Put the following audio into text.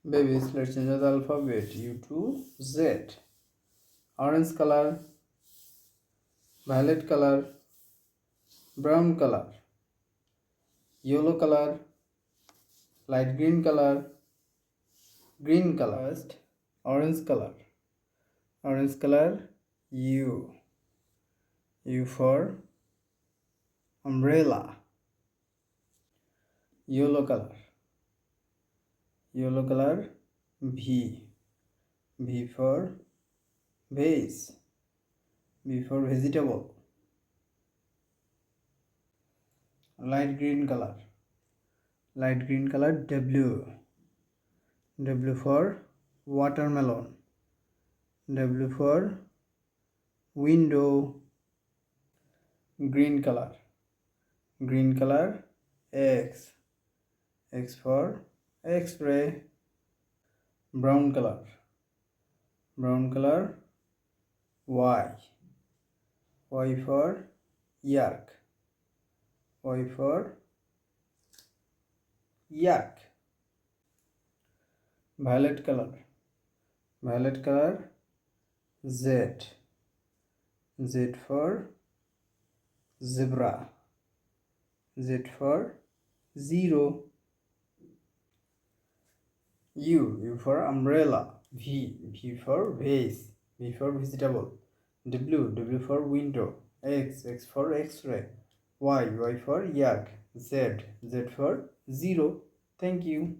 Babies, let's change the alphabet. U to Z. Orange color, violet color, brown color, yellow color, light green color, green color. First, orange color. Orange color, U. U for umbrella. Yellow color. Yellow color, V. V for vase. V for vegetable. Light green color. Light green color, W. W for watermelon. W for window. Green color. Green color, X. X for X-ray. Brown color. Brown color, Y. Y for yak. Y for yak. Violet color. Violet color, Z. Z for zebra. Z for zero. U for umbrella. V for vase. V for vegetable. W for window. X for X-ray. Y for yak. Z for zero. Thank you.